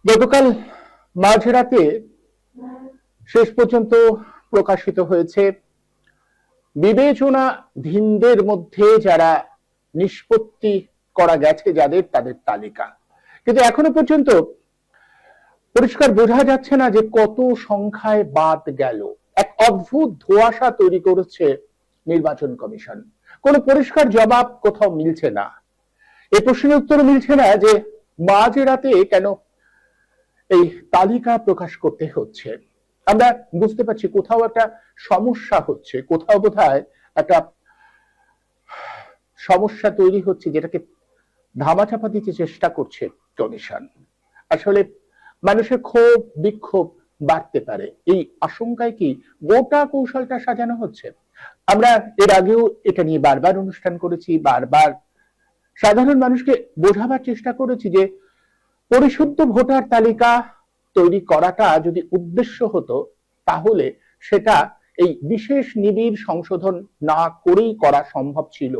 গতকাল মাঝরাতে শেষ পর্যন্ত প্রকাশিত হয়েছে বিবেচনাধীনদের মধ্যে যারা নিষ্পত্তি করা গেছে যাদের তাদের তালিকা, কিন্তু এখনো পর্যন্ত পরিষ্কার বোঝা যাচ্ছে না যে কত সংখ্যায় বাদ গেল। এক অদ্ভুত ধোঁয়াশা তৈরি করেছে নির্বাচন কমিশন। কোনো পরিষ্কার জবাব কোথাও মিলছে না। এই প্রশ্নের উত্তর মিলছে না যে মাঝরাতে কেন এই তালিকা প্রকাশ করতে হচ্ছে। আমরা বুঝতে পারছি কোথাও একটা সমস্যা হচ্ছে, কোথাও বোধহয় একটা সমস্যা তৈরি হচ্ছে যেটাকে ধামাচাপা দিতে চেষ্টা করছে কমিশন। আসলে মানুষের ক্ষোভ বিক্ষোভ বাড়তে পারে, এই আশঙ্কায় কি গোটা কৌশলটা সাজানো হচ্ছে? আমরা এর আগেও এটা নিয়ে বারবার অনুষ্ঠান করেছি, বারবার সাধারণ মানুষকে বোঝাবার চেষ্টা করেছি যে পরিশুদ্ধ ভোটার তালিকা তৈরি করাটা যদি উদ্দেশ্য হতো তাহলে সেটা এই বিশেষ নিবিড় সংশোধন না করেই করা সম্ভব ছিল।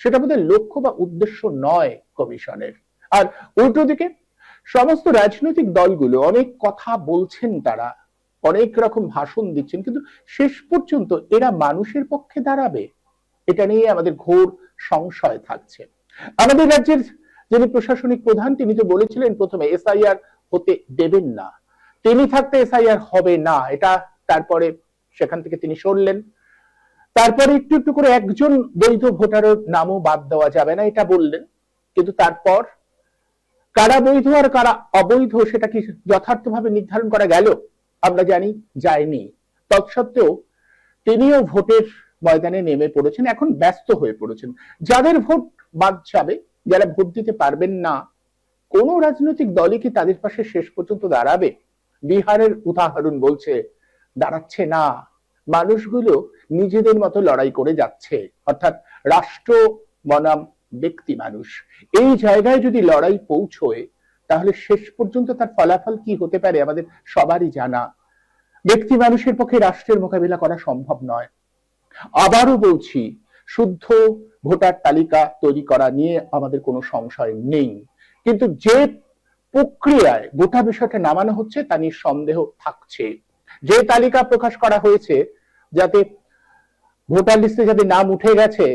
সেটা বোধহয় লক্ষ্য বা উদ্দেশ্য নয় কমিশনের। আর উল্টো দিকে সমস্ত রাজনৈতিক দলগুলো অনেক কথা বলছেন, তারা অনেক রকম ভাষণ দিচ্ছেন, কিন্তু শেষ পর্যন্ত এরা মানুষের পক্ষে দাঁড়াবে, এটা নিয়ে আমাদের ঘোর সংশয় থাকছে। আমাদের রাজ্যের যিনি প্রশাসনিক প্রধান তিনি তো বলেছিলেন প্রথমে এসআইআর হতে দেবেন না, তিনি থাকতে এসআইআর হবে না, এটা তারপরে সেখান থেকে তিনি সরলেন। তারপরে একটু একটু করে একজন বৈধ ভোটারের নামও বাদ দেওয়া যাবে না এটা বললেন, কিন্তু তারপর কারা বৈধ আর কারা অবৈধ সেটা কি যথার্থভাবে নির্ধারণ করা গেল? আমরা জানি যায়নি। তৎসত্ত্বেও তিনিও ভোটের ময়দানে নেমে পড়েছেন, এখন ব্যস্ত হয়ে পড়েছেন। যাদের ভোট বাদ যাবে, যারা ভোট দিতে পারবেন না, কোন রাজনৈতিক দলই কি তাদের পাশে শেষ পর্যন্ত দাঁড়াবে? বিহারের উদাহরণ বলছে দাঁড়াচ্ছে না। মানুষগুলো নিজেদের মতো লড়াই করে যাচ্ছে, অর্থাৎ রাষ্ট্র বনাম ব্যক্তি মানুষ। এই জায়গায় যদি লড়াই পৌঁছয় তাহলে শেষ পর্যন্ত তার ফলাফল কি হতে পারে আমাদের সবারই জানা। ব্যক্তি মানুষের পক্ষে রাষ্ট্রের মোকাবিলা করা সম্ভব নয়। আবারও বলছি, শুদ্ধ ভোটার তালিকা তৈরি করা নিয়ে আমাদের কোনো সংশয় নেই, কিন্তু যে প্রক্রিয়ায় গোটা বিষয়টা নামানো হচ্ছে তা নিয়ে সন্দেহ থাকছে। যে তালিকা প্রকাশ করা হয়েছে, যাতে ভোটার লিস্টে যাদের নাম উঠে গেছে,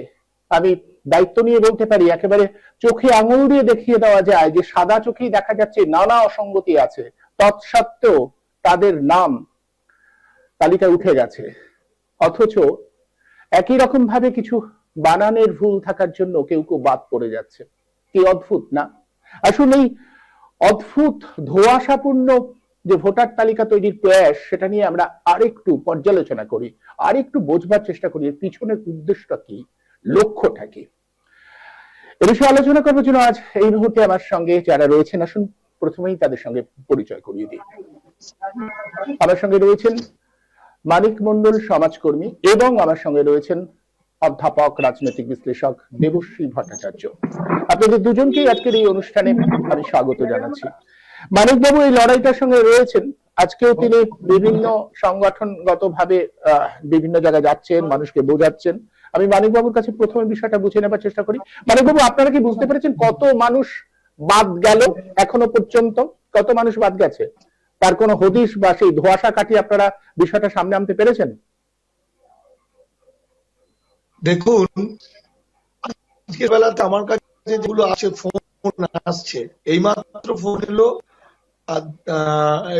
আমি দায়িত্ব নিয়ে বলতে পারি একেবারে চোখে আঙুল দিয়ে দেখিয়ে দেওয়া যায় যে সাদা চোখেই দেখা যাচ্ছে নানা অসঙ্গতি আছে, তৎসত্ত্বেও তাদের নাম তালিকায় উঠে গেছে। অথচ একই রকম ভাবে কিছু বানানের ভুল থাকার জন্য কেউ কেউ বাদ পড়ে যাচ্ছে। কি অদ্ভুত না? আসলে এই অদ্ভুত ধোঁয়াশাপূর্ণ যে ভোটার তালিকা তৈরির প্রয়াস, সেটা নিয়ে আমরা আরেকটু পর্যালোচনা করি, আরেকটু বোঝবার চেষ্টা করি এর পিছনের উদ্দেশ্যটা কি, লক্ষ্যটা কি। এ বিষয়ে আলোচনা করার জন্য আজ এই মুহূর্তে আমার সঙ্গে যারা রয়েছেন, আসুন প্রথমেই তাদের সঙ্গে পরিচয় করিয়ে দিই। আমার সঙ্গে রয়েছেন মানিক মন্ডল, সমাজকর্মী, এবং আমার সঙ্গে রয়েছেন অধ্যাপক রাজনৈতিক বিশ্লেষক দেবশ্রী ভট্টাচার্য। আপনাদের দুজনকেই আজকের এই অনুষ্ঠানে আমি স্বাগত জানাচ্ছি। মানিক বাবু এই লড়াইটার সঙ্গে রয়েছেন, আজকেও তিনি বিভিন্ন সংগঠনগত ভাবে বিভিন্ন জায়গায় যাচ্ছেন, মানুষকে বোঝাচ্ছেন। আমি মানিক বাবুর কাছে প্রথমে বিষয়টা বুঝে নেবার চেষ্টা করি। মানিক বাবু, আপনারা কি বুঝতে পেরেছেন কত মানুষ বাদ গেল এখনো পর্যন্ত? কত মানুষ বাদ গেছে তার কোনো হদিশ বা সেই ধোঁয়াশা কাটিয়ে আপনারা বিষয়টা সামনে আনতে পেরেছেন? দেখুন, আজকের বেলাতে আমার কাছে যেগুলো আছে, ফোন আসছে, এইমাত্র ফোন এলো,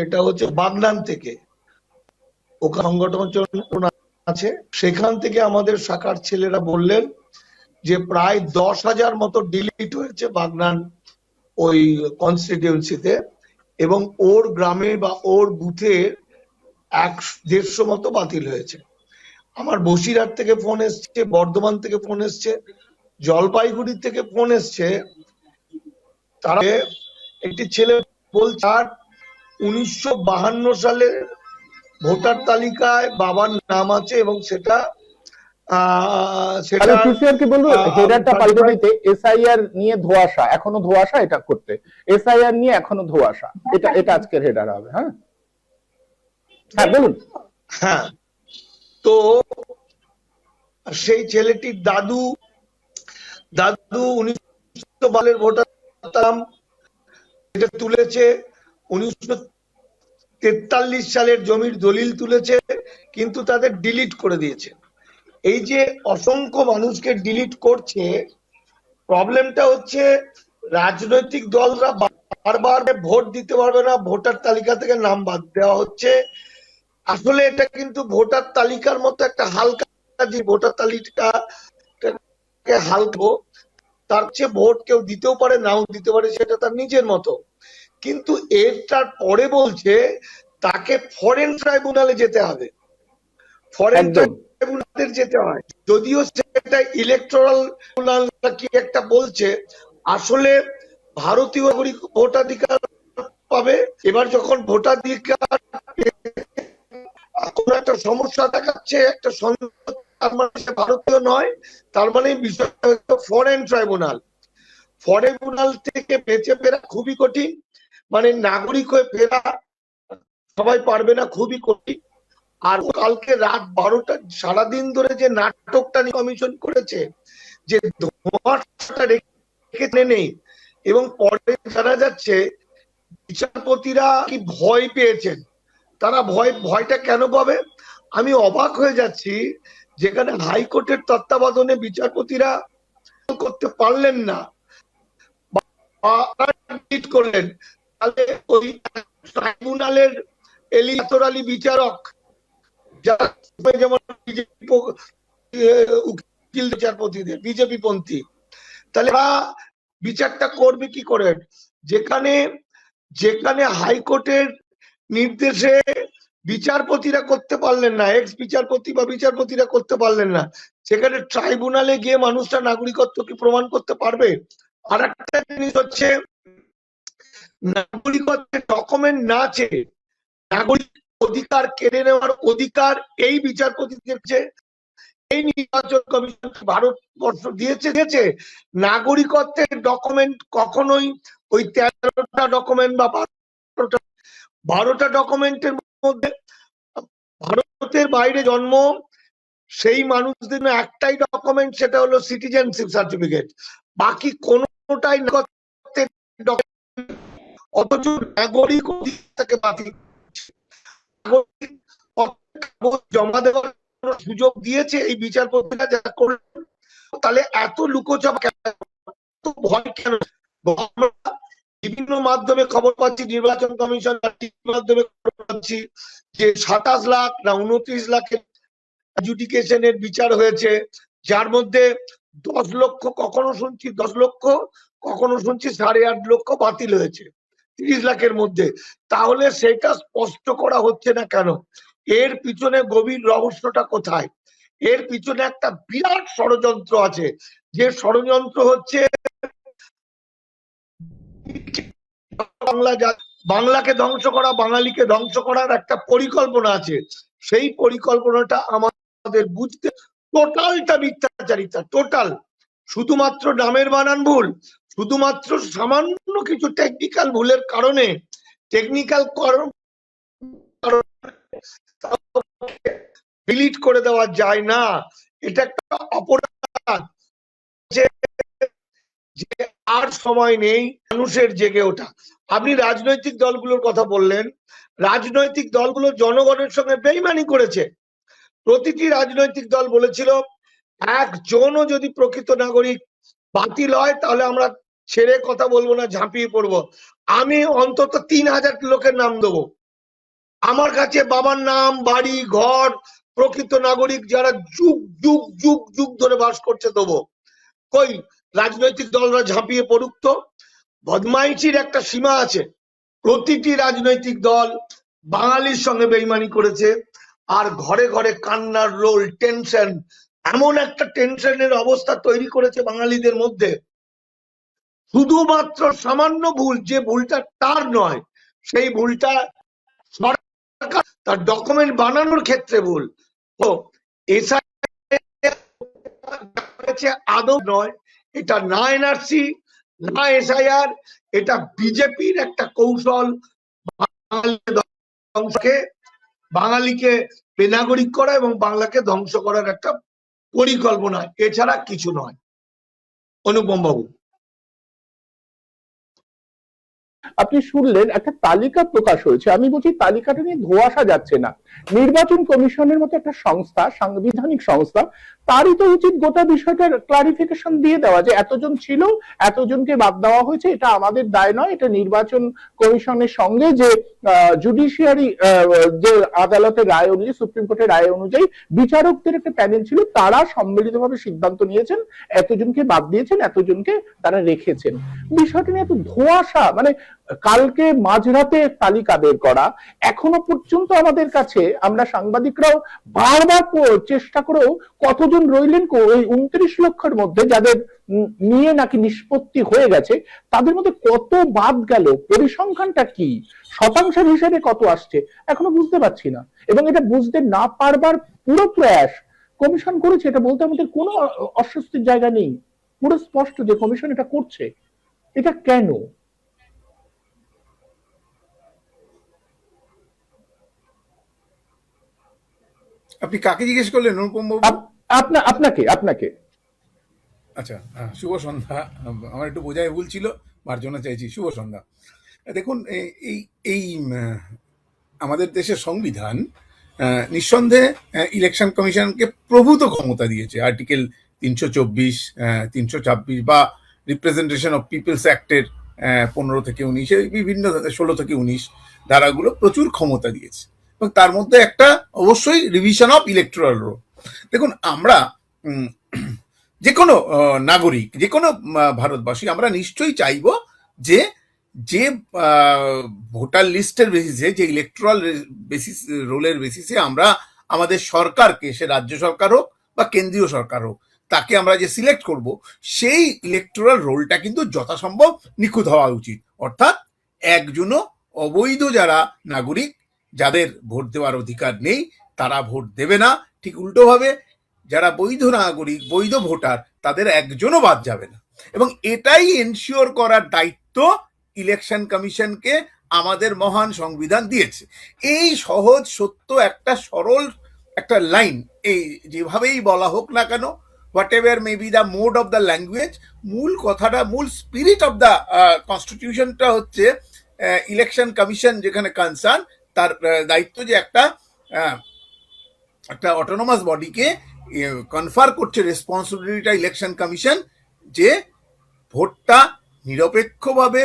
এটা হচ্ছে বাগনান থেকে, ওখানে সংগঠন আছে, সেখান থেকে আমাদের শাখার ছেলেরা বললেন যে প্রায় 10,000 মতো ডিলিট হয়েছে বাগনান ওই কনস্টিটিউয়েন্সিতে, এবং ওর গ্রামে বা ওর বুথে 150 মতো বাতিল হয়েছে। আমার বসিরহাট থেকে ফোন এসছে, বর্ধমান থেকে ফোন এসছে, জলপাইগুড়ি থেকে ফোন এসছে। তারা একটি ছেলে বলছে 1952 সালে ভোটার তালিকায় বাবার নাম আছে, এবং সেটা এসআইআর নিয়ে ধোঁয়াশা, এখনো ধোঁয়াশা, এটা করতে এসআইআর নিয়ে এখনো ধোঁয়াশা, এটা আজকের হেডার হবে। হ্যাঁ হ্যাঁ বলুন। হ্যাঁ, তো সেই ছেলেটির দাদু 1952 ভোটার তুলেছে, 1943 সালের জমির দলিল তুলেছে, কিন্তু তাদের ডিলিট করে দিয়েছে। এই যে অসংখ্য মানুষকে ডিলিট করছে, প্রবলেমটা হচ্ছে রাজনৈতিক দলরা বারবার ভোট দিতে পারবে না, ভোটার তালিকা থেকে নাম বাদ দেওয়া হচ্ছে। আসলে এটা কিন্তু ভোটার তালিকার মতো একটা হালকা, যে ভোটার তালিকাকে হালকা, তার চেয়ে ভোট কেউ দিতেও পারে নাও দিতে পারে, সেটা তার নিজের মতো। কিন্তু এটার পরে বলছে তাকে ফরেন ট্রাইব্যুনালে যেতে হবে, ফরেন ট্রাইব্যুনালে যেতে হয়, যদিও সেটা ইলেকটোরাল কি একটা বলছে। আসলে ভারতীয় নাগরিক ভোটাধিকার পাবে। এবার যখন ভোটাধিকার কোন একটা সমস্যা দেখাচ্ছে, একটা তার মানে ভারতীয় নয়, তার মানে বিষয়টা হচ্ছে ফরেন ট্রাইব্যুনাল। ফরেন ট্রাইব্যুনাল থেকে বেঁচে ফেরা খুবই কঠিন, মানে নাগরিক হয়ে ফেরা সবাই পারবে না, খুবই কঠিন। আর কালকে রাত 12টা সারাদিন ধরে যে নাটকটা কমিশন করেছে, যে ধোঁয়াটা রেখে নেই, এবং পরে জানা যাচ্ছে বিচারপতিরা কি ভয় পেয়েছেন। তারা ভয়টা কেন পাবে? আমি অবাক হয়ে যাচ্ছি, যেখানে হাইকোর্টের তত্ত্বাবধানে বিচারপতিরা করতে পারলেন না করলেন, তাহলে ওই ট্রাইব্যুনালের এলিয়াতরালি বিচারক, যারা যেমন উকিল বিচারপতিদের বিজেপি পন্থী, তাহলে বিচারটা করবে কি করে? যেখানে যেখানে হাইকোর্টের নির্দেশে বিচারপতিরা করতে পারলেন না, এক্স বিচারপতি বা বিচারপতিরা করতে পারলেন না, সেখানে ট্রাইব্যুনালে গিয়ে মানুষটা নাগরিকত্ব কি প্রমাণ করতে পারবে? আর একটা জিনিস হচ্ছে, নাগরিকত্বের ডকুমেন্ট না চেয়ে নাগরিক অধিকার কেড়ে নেওয়ার অধিকার এই বিচারপতিদের, এই নির্বাচন কমিশন ভারতবর্ষ দিয়েছে। নাগরিকত্বের ডকুমেন্ট কখনোই ওই 13টা ডকুমেন্ট বা 12টা ডকুমেন্টের মধ্যে ভারতের বাইরে জন্ম সেই মানুষদের একটাই ডকুমেন্ট, সেটা হলো সিটিজেনশিপ সার্টিফিকেট, বাকি কোনোটাই অথচ নাগরিক অধিকারকে বাতিল জমা দেওয়ার সুযোগ দিয়েছে এই বিচারপতিরা, যা করলেন। তাহলে এত লুকোচাপ কেন, ভয় কেন? বিভিন্ন মাধ্যমে খবর পাচ্ছি, নির্বাচন কমিশন মাধ্যমে খবর পাচ্ছি যে 27 লাখ না 29 লাখের অ্যাডজুডিকেশনের বিচার হয়েছে, যার মধ্যে 10 লক্ষ, কখনো শুনছি 10 লক্ষ, কখনো শুনছি 8.5 লক্ষ বাতিল হয়েছে 30 লাখের মধ্যে। তাহলে সেটা স্পষ্ট করা হচ্ছে না কেন? এর পিছনে গভীর রহস্যটা কোথায়? এর পিছনে একটা বিরাট ষড়যন্ত্র আছে, যে ষড়যন্ত্র হচ্ছে বাংলাকে ধ্বংস করা, বাঙালিকে ধ্বংস করার একটা পরিকল্পনা আছে। সেই পরিকল্পনাটা আমাদের বুঝতে, টোটালটা মিথ্যাচারিতা, টোটাল। শুধুমাত্র নামের বানান ভুল, শুধুমাত্র সামান্য কিছু টেকনিক্যাল ভুলের কারণে, টেকনিক্যাল ডিলিট করে দেওয়া যায় না। এটা একটা অপরাধ, যে আর সময় নেই মানুষের জেগে ওঠা। আপনি রাজনৈতিক দলগুলোর কথা বললেন, রাজনৈতিক দলগুলো জনগণের সঙ্গে বেইমানি করেছে। প্রতিটি রাজনৈতিক দল বলেছিল একজনও যদি প্রকৃত নাগরিক বাতিল হয় তাহলে আমরা ছেড়ে কথা বলবো না, ঝাঁপিয়ে পড়বো। আমি অন্তত 3000 লোকের নাম দেবো, আমার কাছে বাবার নাম, বাড়ি, ঘর, প্রকৃত নাগরিক যারা যুগ যুগ যুগ যুগ ধরে বাস করছে দেবো। কই রাজনৈতিক দলরা ঝাঁপিয়ে পড়ুক তো। বদমাইশির একটা সীমা আছে। প্রতিটি রাজনৈতিক দল বাঙালির সঙ্গে বেইমানি করেছে, আর ঘরে ঘরে কান্নার রোল, টেনশন, এমন একটা টেনশনের অবস্থা তৈরি করেছে বাঙালিদের মধ্যে। শুধুমাত্র সামান্য ভুল, যে ভুলটা তার নয়, সেই ভুলটা সরকার তার ডকুমেন্ট বানানোর ক্ষেত্রে ভুল। তো আদৌ নয়, এটা না এনআরসি না এসআইআর, এটা বিজেপির একটা কৌশল, বাঙালিকে বেনাগরিক করা এবং বাংলাকে ধ্বংস করার একটা পরিকল্পনা, এছাড়া কিছু নয়। অনুপম বাবু। আপনি শুনলেন একটা তালিকা প্রকাশ হয়েছে, আমি বলছি তালিকাটা নিয়ে ধোঁয়াশা যাচ্ছে না। নির্বাচন কমিশনের মতো একটা সংস্থা, সাংবিধানিক সংস্থা, তারই তো উচিত গোটা বিষয়টার ক্লারিফিকেশন দিয়ে দেওয়া যে এতজন ছিল, এতজনকে বাদ দেওয়া হয়েছে, এটা আমাদের দায় নয়, এটা নির্বাচন কমিশনের সঙ্গে যে জুডিশিয়ারি যে আদালতের রায় অনুযায়ী, সুপ্রিম কোর্টের রায় অনুযায়ী বিচারকদের একটা প্যানেল ছিল, তারা সম্মিলিতভাবে সিদ্ধান্ত নিয়েছেন, এতজনকে বাদ দিয়েছেন, এতজনকে তারা রেখেছেন। বিষয়টা নিয়ে এত ধোঁয়াশা, মানে কালকে মাঝরাতে তালিকা বের করা, এখনো পর্যন্ত আমাদের কাছে, আমরা সাংবাদিকরাও বারবার চেষ্টা করেও কতজন রইলেন ওই 29 লক্ষের মধ্যে যাদের নিয়ে নাকি নিষ্পত্তি হয়ে গেছে, তাদের মধ্যে কত বাদ গেল, পরিসংখ্যানটা কি, শতাংশের হিসেবে কত আসছে, এখনো বুঝতে পারছি না। এবং এটা বুঝতে না পারবার পুরো প্রয়াস কমিশন করেছে, এটা বলতে আমাদের কোনো অস্বস্তির জায়গা নেই, পুরো স্পষ্ট যে কমিশন এটা করছে। এটা কেন? আপনি কাকে জিজ্ঞেস করলেন অনুপম বাবু? আপনাকে আপনাকে। আচ্ছা, শুভ সন্ধ্যা। আমার একটু বোঝায় ভুল ছিল, মার্জনা চাইছি। শুভ সন্ধ্যা। দেখুন, এই এই আমাদের দেশের সংবিধান নিঃসন্দেহে ইলেকশন কমিশনকে প্রভূত ক্ষমতা দিয়েছে। আর্টিকেল 324, 326 বা রিপ্রেজেন্টেশন অফ পিপলস অ্যাক্টের 15 থেকে 19, বিভিন্ন 16 থেকে 19 ধারাগুলো প্রচুর ক্ষমতা দিয়েছে, এবং তার মধ্যে একটা অবশ্যই রিভিশন অফ ইলেকটোরাল রোল। দেখুন, আমরা যে কোনো নাগরিক, যে কোনো ভারতবাসী, আমরা নিশ্চয়ই চাইব যে যে ভোটার লিস্টের বেসিসে, যে ইলেকট্রাল বেসিস রোলের বেসিসে আমরা আমাদের সরকারকে, সে রাজ্য সরকার হোক বা কেন্দ্রীয় সরকার হোক, তাকে আমরা যে সিলেক্ট করব, সেই ইলেকট্রাল রোলটা কিন্তু যথাসম্ভব নিখুঁত হওয়া উচিত। অর্থাৎ একজনও অবৈধ যারা নাগরিক, যাদের ভোট দেওয়ার অধিকার নেই, তারা ভোট দেবে না। ঠিক উল্টোভাবে যারা বৈধ নাগরিক, বৈধ ভোটার, তাদের একজনও বাদ যাবে না। এবং এটাই এনশিওর করার দায়িত্ব ইলেকশন কমিশনকে আমাদের মহান সংবিধান দিয়েছে। এই সহজ সত্য একটা সরল একটা লাইন, এই যেভাবেই বলা হোক না কেন, what ever may be the mode of the language, মূল কথাটা, মূল স্পিরিট অফ দ্য কনস্টিটিউশনটা হচ্ছে ইলেকশন কমিশন যেখানে কনসার্ন, তার দায়িত্ব যে একটা অটোনোমাস বডিকে কনফার করছে রেসপন্সিবিলিটিটা ইলেকশন কমিশন, যে ভোটটা নিরপেক্ষভাবে,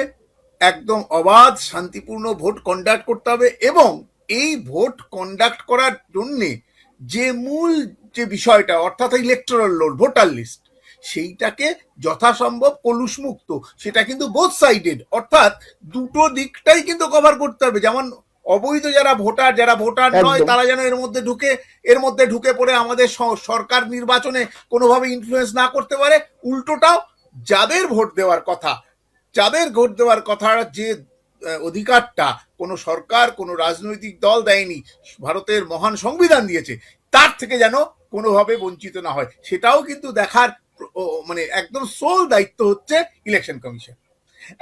একদম অবাধ শান্তিপূর্ণ ভোট কন্ডাক্ট করতে হবে, এবং এই ভোট কন্ডাক্ট করার জন্যে যে মূল যে বিষয়টা, অর্থাৎ ইলেকটোরাল রোল, ভোটার লিস্ট, সেইটাকে যথাসম্ভব কলুষমুক্ত, সেটা কিন্তু বোথ সাইডেড, অর্থাৎ দুটো দিকটাই কিন্তু কভার করতে হবে। যেমন অবৈধ যারা ভোটার নয়, তারা যেন এর মধ্যে ঢুকে পড়ে আমাদের সরকার নির্বাচনে কোনোভাবে ইনফ্লুয়েন্স না করতে পারে। উল্টোটাও, যাদের ভোট দেওয়ার কথা, যে অধিকারটা কোনো সরকার, কোনো রাজনৈতিক দল দেয়নি, ভারতের মহান সংবিধান দিয়েছে, তার থেকে যেন কোনোভাবে বঞ্চিত না হয়, সেটাও কিন্তু দেখার মানে একদম সোল দায়িত্ব হচ্ছে ইলেকশন কমিশন।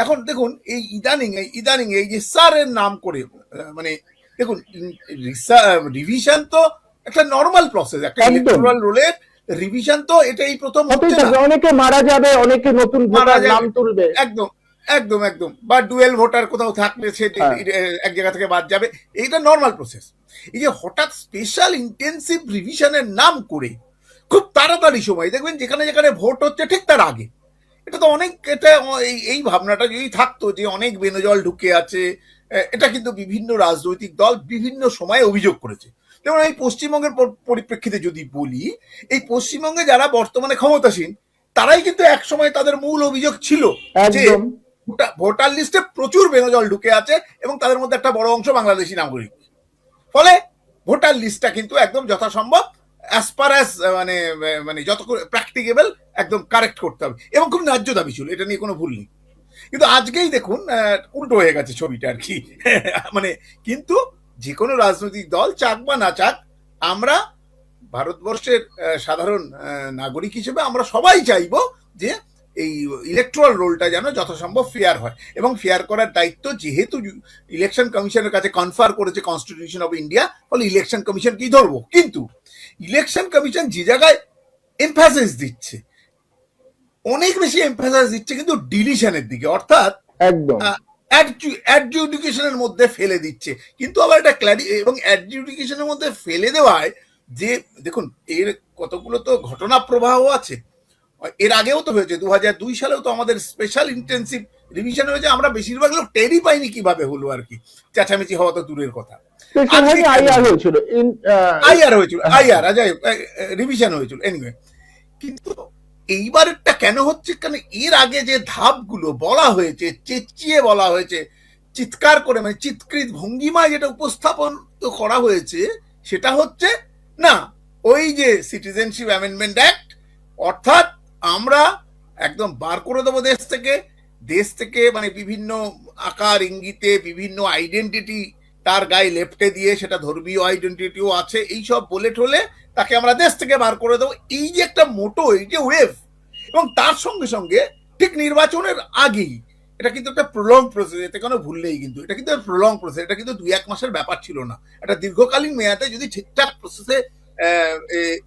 এখন দেখুন, এই ইদানিং এই যে স্যারের নাম করে, মানে দেখুন, রিভিশন তো একটা নর্মাল প্রসেস, একটা ইলেকটোরাল রোলের রিভিশন তো এটাই প্রথম হচ্ছে না। অনেকে মারা যাবে, অনেকে নতুন ভোটার নাম তুলবে, একদম একদম একদম, বা ডুয়েল ভোটার কোথাও থাকলে সে এক জায়গা থেকে বাদ যাবে, এইটা নর্মাল প্রসেস। এই যে হঠাৎ স্পেশাল ইন্টেন্সিভ রিভিশনের নাম করে খুব তাড়াতাড়ি সময়, দেখবেন যেখানে যেখানে ভোট হচ্ছে ঠিক তার আগে, এটা তো অনেক, এটা এই ভাবনাটা যদি থাকতো যে অনেক বেনজল ঢুকে আছে, এটা কিন্তু বিভিন্ন রাজনৈতিক দল বিভিন্ন সময়ে অভিযোগ করেছে। যেমন এই পশ্চিমবঙ্গের পরিপ্রেক্ষিতে যদি বলি, এই পশ্চিমবঙ্গে যারা বর্তমানে ক্ষমতাসীন, তারাই কিন্তু এক সময় তাদের মূল অভিযোগ ছিল যে ভোটার লিস্টে প্রচুর বেনজল ঢুকে আছে, এবং তাদের মধ্যে একটা বড় অংশ বাংলাদেশি নাগরিক। ফলে ভোটার লিস্টটা কিন্তু একদম যথাসম্ভব অ্যাজ পার অ্যাজ মানে যত প্র্যাকটিকেবল একদম কারেক্ট করতে হবে, এবং খুব ন্যায্য দাবি ছিল, এটা নিয়ে কোনো ভুল নেই। কিন্তু আজকেই দেখুন উল্টো হয়ে গেছে ছবিটা আর কি। মানে কিন্তু যে কোনো রাজনৈতিক দল চাক বা না চাক, আমরা ভারতবর্ষের সাধারণ নাগরিক হিসেবে আমরা সবাই চাইবো যে এই ইলেকট্রাল রোলটা যেন যথাসম্ভব ফেয়ার হয়, এবং ফেয়ার করার দায়িত্ব যেহেতু ইলেকশন কমিশনের কাছে কনফার করেছে কনস্টিটিউশন অফ ইন্ডিয়া, ফলে ইলেকশন কমিশনকেই ধরবো। কিন্তু ইলেকশন কমিশন যে জায়গায় এমফাসিস দিচ্ছে, অনেক বেশি এমফাসিস দিচ্ছে কিন্তু ডিলিশনের দিকে, অর্থাৎ অ্যাডজুডিকেশনের মধ্যে ফেলে দিচ্ছে। কিন্তু আবার এটা এবং অ্যাডজুডিকেশনের মধ্যে ফেলে দেওয়ায় যে দেখুন এর কতগুলো তো ঘটনা প্রবাহ আছে। এর আগেও তো হয়েছে, 2002 সালেও তো আমাদের স্পেশাল ইন্টেন্সিভ রিভিশন হয়েছে, আমরা বেশিরভাগ লোক টেরই পাইনি কিভাবে হলো আর কি, চেঁচামেচি হওয়া তো দূরের কথা। আইআর হয়েছিল, আইআর রিভিশন হয়েছিল এনিওয়ে। কিন্তু এইবারটা কেন হচ্ছে, কারণ এর আগে যে ধাপগুলো বলা হয়েছে, চেঁচিয়ে বলা হয়েছে, চিৎকার করে মানে চিৎকৃত ভঙ্গিমায় যেটা উপস্থাপন করা হয়েছে, সেটা হচ্ছে না ওই যে সিটিজেনশিপ অ্যামেন্ডমেন্ট অ্যাক্ট, অর্থাৎ আমরা একদম বার করে দেবো দেশ থেকে মানে বিভিন্ন আকার ইঙ্গিতে বিভিন্ন আইডেন্টিটি তার গায়ে লেপটে দিয়ে, সেটা ধর্মীয় আইডেন্টিটিও আছে, এইসব বলে ঠলে তাকে আমরা দেশ থেকে বার করে দেবো। এই যে একটা মোটো, এই যে ওয়েভ, এবং তার সঙ্গে সঙ্গে ঠিক নির্বাচনের আগেই এটা কিন্তু একটা প্রলং প্রসেস, এতে কোনো ভুললেই কিন্তু এটা কিন্তু প্রলং প্রসেস, এটা কিন্তু 2-1 মাসের ব্যাপার ছিল না। একটা দীর্ঘকালীন মেয়াদে যদি ঠিকঠাক প্রসেসে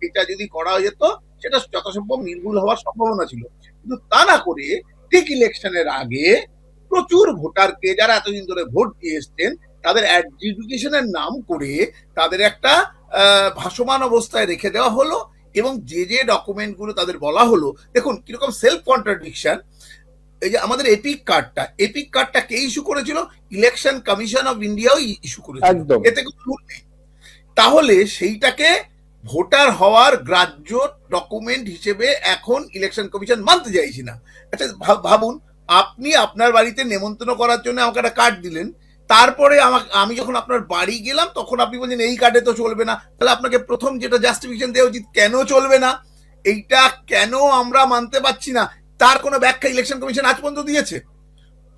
এটা যদি করা যেত, সেটা যথাসম্ভব নির্ভুল হওয়ার সম্ভাবনা ছিল। কিন্তু তা না করে ঠিক ইলেকশনের আগে প্রচুর ভোটারকে, যারা এতদিন ধরে ভোট দিয়ে এসছেন, তাদের অ্যাডজুডিকেশনের নাম করে তাদের একটা ভাসমান অবস্থায় রেখে দেওয়া হলো। এবং যে ডকুমেন্টগুলো তাদের বলা হলো, দেখুন কিরকম সেলফ কন্ট্রাডিকশন। এই যে আমাদের এপিক কার্ডটা কে ইস্যু করেছিল? ইলেকশন কমিশন অফ ইন্ডিয়াও ইস্যু করেছিল, এতে কোনো ভুল নেই। তাহলে সেইটাকে ভোটার হওয়ার গ্রাহ্য ডকুমেন্ট হিসেবে এখন ইলেকশন কমিশন মানতে চাইছি না। আচ্ছা ভাবুন, আপনি আপনার বাড়িতে নেমন্তন্ন করার জন্য আমাকে একটা কার্ড দিলেন, তারপরে আমি যখন আপনার বাড়ি গেলাম তখন আপনি বলছেন এই কার্ডে তো চলবে না। তাহলে আপনাকে প্রথম যেটা জাস্টিফিকেশন দেওয়া উচিত, কেন চলবে না, এইটা কেন আমরা মানতে পারছি না, তার কোনো ব্যাখ্যা ইলেকশন কমিশন আজ পর্যন্ত দিয়েছে?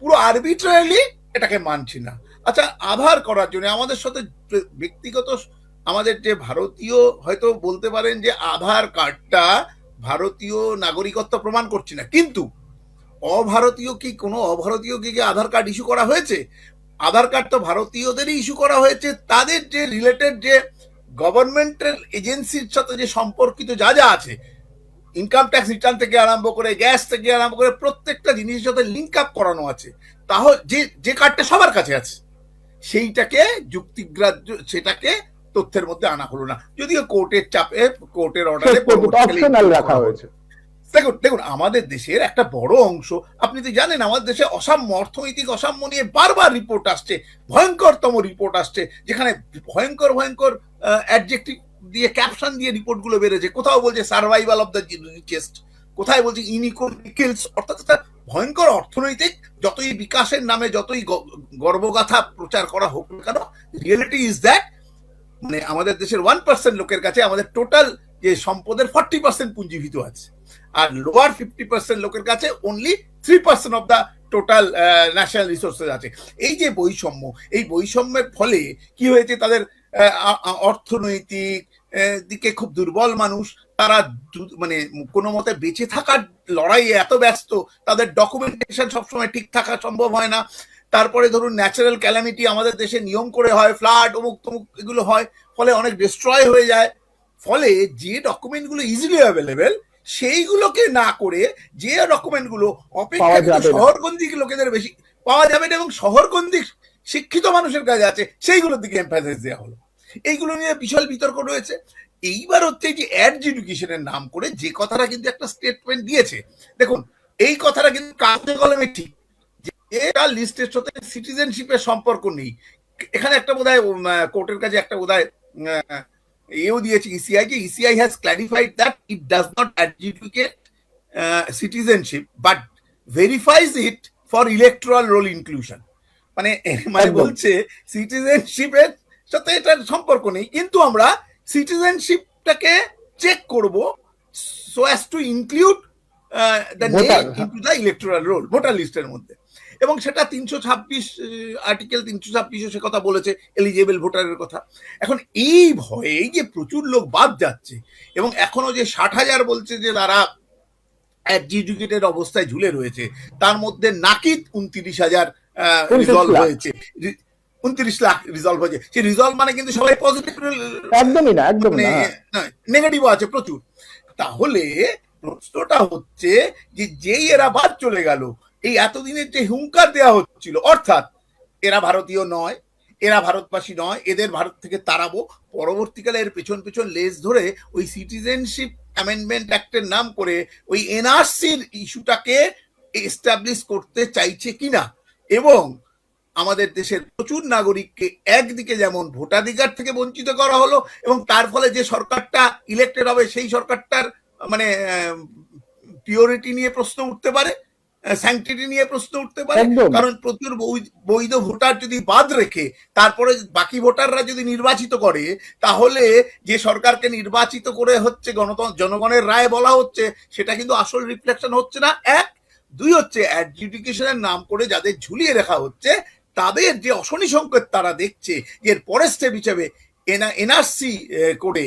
পুরো আরবিট্রারিলি এটাকে মানছি না। আচ্ছা, আধার করার জন্য আমাদের সাথে ব্যক্তিগত আমাদের যে ভারতীয়, হয়তো বলতে পারেন যে আধার কার্ডটা ভারতীয় নাগরিকত্ব প্রমাণ করছি না, কিন্তু কোনো অভারতীয়কে কি আধার কার্ড ইস্যু করা হয়েছে? আধার কার্ড তো ভারতীয়দেরই ইস্যু করা হয়েছে, তাদের যে রিলেটেড যে গভর্নমেন্টের এজেন্সির সাথে যে সম্পর্কিত যা যা আছে, ইনকাম ট্যাক্স রিটার্ন থেকে আরম্ভ করে, গ্যাস থেকে আরম্ভ করে, প্রত্যেকটা জিনিসের সাথে লিঙ্ক আপ করানো আছে। তাহলে যে কার্ডটা সবার কাছে আছে, সেইটাকে যুক্তিগ্রাহ্য, সেটাকে তথ্যের মধ্যে আনা হলো না, যদিও কোর্টের চাপে, কোর্টের অর্ডারে রাখা হয়েছে। দেখুন আমাদের দেশের একটা বড় অংশ, আপনি তো জানেন আমাদের দেশে অসাম্য, অর্থনৈতিক অসাম্য নিয়ে বারবার রিপোর্ট আসছে, ভয়ঙ্করতম রিপোর্ট আসছে, যেখানে ভয়ঙ্কর অ্যাডজেক্টিভ দিয়ে, ক্যাপশন দিয়ে রিপোর্টগুলো বেড়েছে। কোথাও বলছে সার্ভাইভাল অফ দ্য রিচেস্ট, কোথায় বলছে ইনইকুয়ালিটিস, অর্থাৎ একটা ভয়ঙ্কর অর্থনৈতিক, যতই বিকাশের নামে যতই গর্বগাথা প্রচার করা হোক না কেন, রিয়েলিটি ইজ দ্যাট মানে আমাদের দেশের 1% লোকের কাছে আমাদের টোটাল যে সম্পদের 40% পুঞ্জীভূত আছে, আর লোয়ার 50% লোকের কাছে only 3% of the total national resources আছে। এই যে বৈষম্য, এই বৈষম্যের ফলে কি হয়েছে, তাদের অর্থনৈতিক দিকে খুব দুর্বল মানুষ, তারা মানে কোনো মতে বেঁচে থাকার লড়াইয়ে এত ব্যস্ত, তাদের ডকুমেন্টেশন সবসময় ঠিক থাকা সম্ভব হয় না। তারপরে ধরুন ন্যাচারাল ক্যালামিটি আমাদের দেশে নিয়ম করে হয়, ফ্লাড অমুক তমুক এগুলো হয়, ফলে অনেক ডিস্ট্রয় হয়ে যায়। ফলে যে ডকুমেন্টগুলো ইজিলি অ্যাভেলেবেল, সেইগুলোকে না করে যে ডকুমেন্টগুলো অপেক্ষাকৃত শহরগঞ্জি লোকেদের বেশি পাওয়া যাবে না এবং শহরগঞ্জি শিক্ষিত মানুষের কাছে আছে, সেইগুলোর দিকে এমফাসাইজ দেওয়া হলো। এইগুলো নিয়ে বিশাল বিতর্ক রয়েছে। এইবার হচ্ছে যে এডুকেশনের নাম করে যে কথাটা কিন্তু একটা স্টেটমেন্ট দিয়েছে, দেখুন এই কথাটা কিন্তু কাগজে কলমে ঠিক, যে এটা লিস্টের সাথে সিটিজেনশিপের সম্পর্ক নেই। এখানে একটা বোধহয় কোর্টের কাছে একটা বোধহয় এও দিয়েছে ইসিআই, যে ECI has clarified that it does not adjudicate citizenship but verifies it for electoral roll inclusion. মানে বলছে সিটিজেনশিপের সাথে এটার সম্পর্ক নেই, কিন্তু আমরা সিটিজেনশিপটাকে চেক করব so as to include the name into the electoral roll, voter লিস্টের মধ্যে। এবং সেটা 326 আর্টিকেল 326 সে কথা বলেছে, এলিজেবল ভোটারের কথা। এখন এই ভয়ে যে প্রচুর লোক বাদ যাচ্ছে, এবং এখনো যে 60,000 বলছে যে তারা অ্যাডজুডিকেটেড অবস্থায় ঝুলে রয়েছে, তার মধ্যে নাকিত 29,000 রিজলভ হয়েছে, 29 লাখ রিজলভ হয়েছে। সেই রিজলভ মানে কিন্তু সবাই পজিটিভ, একদমই না, একদম না, নেগেটিভও আছে প্রচুর। তাহলে প্রশ্নটা হচ্ছে যে যেই এরা বাদ চলে গেল, এই এতদিনের যে হুঙ্কার দেওয়া হচ্ছিল, অর্থাৎ এরা ভারতীয় নয়, এরা ভারতবাসী নয়, এদের ভারত থেকে তাড়াবো, পরবর্তীকালে এর পেছন পেছন লেজ ধরে ওই সিটিজেনশিপ অ্যামেন্ডমেন্ট অ্যাক্টের নাম করে ওই এনআরসির ইস্যুটাকে এস্টাবলিশ করতে চাইছে কিনা, এবং আমাদের দেশের প্রচুর নাগরিককে একদিকে যেমন ভোটাধিকার থেকে বঞ্চিত করা হলো, এবং তার ফলে যে সরকারটা ইলেক্টেড হবে সেই সরকারটার মানে পিওরিটি নিয়ে প্রশ্ন উঠতে পারে, স্যাংটিটি নিয়ে প্রশ্ন উঠতে পারে। একদম। কারণ প্রচুর বৈধ ভোটার যদি বাদ রেখে তারপরে বাকি ভোটাররা যদি নির্বাচিত করে, তাহলে যে সরকারকে নির্বাচিত করে হচ্ছে জনগণের রায় বলা হচ্ছে, সেটা কিন্তু আসল রিফ্লেকশন হচ্ছে না। এক, দুই হচ্ছে অ্যাডজুডিকেশনের নাম করে যাদের ঝুলিয়ে রাখা হচ্ছে, তাদের যে অশনি সংকেত তারা দেখছে, এর পরের স্টেপ হিসেবে এনআরসি করে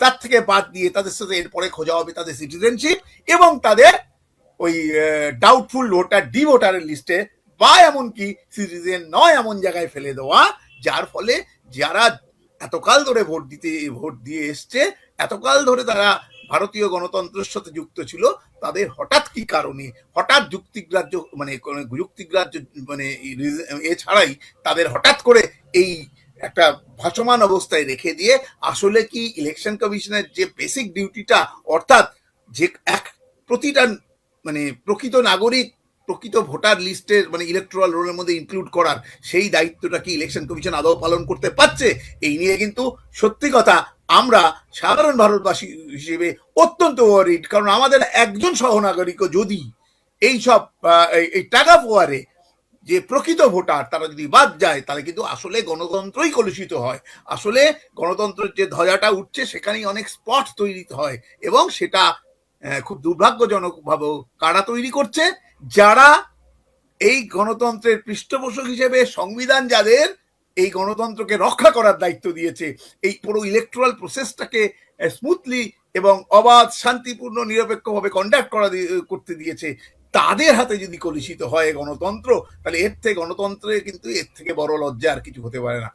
তার থেকে বাদ দিয়ে তাদের সাথে এরপরে খোঁজা হবে তাদের সিটিজেনশিপ, এবং তাদের ওই ডাউটফুল ভোটার ডি ভোটারের লিস্টে বা এমনকি সিটিজেন নয় এমন জায়গায় ফেলে দেওয়া, যার ফলে যারা এতকাল ধরে ভোট দিয়ে এসছে, এতকাল ধরে তারা ভারতীয় গণতন্ত্রের সাথে যুক্ত ছিল, তাদের হঠাৎ কি কারণে, হঠাৎ যুক্তিগ্রাহ্য মানে যুক্তিগ্রাহ্য মানে এছাড়াই তাদের হঠাৎ করে এই একটা ভাসমান অবস্থায় রেখে দিয়ে আসলে কি ইলেকশন কমিশনের যে বেসিক ডিউটিটা, অর্থাৎ যে এক প্রতিটা মানে প্রকৃত নাগরিক প্রকৃত ভোটার লিস্টের মানে ইলেকট্রাল রোলের মধ্যে ইনক্লুড করার, সেই দায়িত্বটা কি ইলেকশন কমিশন আদৌ পালন করতে পারছে? এই নিয়ে কিন্তু সত্যি কথা আমরা সাধারণ ভারতবাসী হিসেবে অত্যন্ত ওয়ারিড। কারণ আমাদের একজন সহনাগরিকও যদি এইসব এই টাকা পোয়ারে যে প্রকৃত ভোটার তারা যদি বাদ যায়, তাহলে কিন্তু আসলে গণতন্ত্রই কলুষিত হয়। আসলে গণতন্ত্রের যে ধ্বজাটা উঠছে সেখানেই অনেক স্পট তৈরি হয়, এবং সেটা খুব দুর্ভাগ্যজনকভাবে কারা তৈরি করছে? যারা এই গণতন্ত্রের পৃষ্ঠপোষক হিসেবে সংবিধান যাদের এই গণতন্ত্রকে রক্ষা করার দায়িত্ব দিয়েছে, এই পুরো ইলেকট্রাল প্রসেসটাকে স্মুথলি এবং অবাধ শান্তিপূর্ণ নিরপেক্ষভাবে কন্ডাক্ট করতে দিয়েছে, তাদের হাতে যদি কলুষিত হয় গণতন্ত্র, তাহলে এর থেকে গণতন্ত্রে কিন্তু এর থেকে বড় লজ্জা আর কিছু হতে পারে না।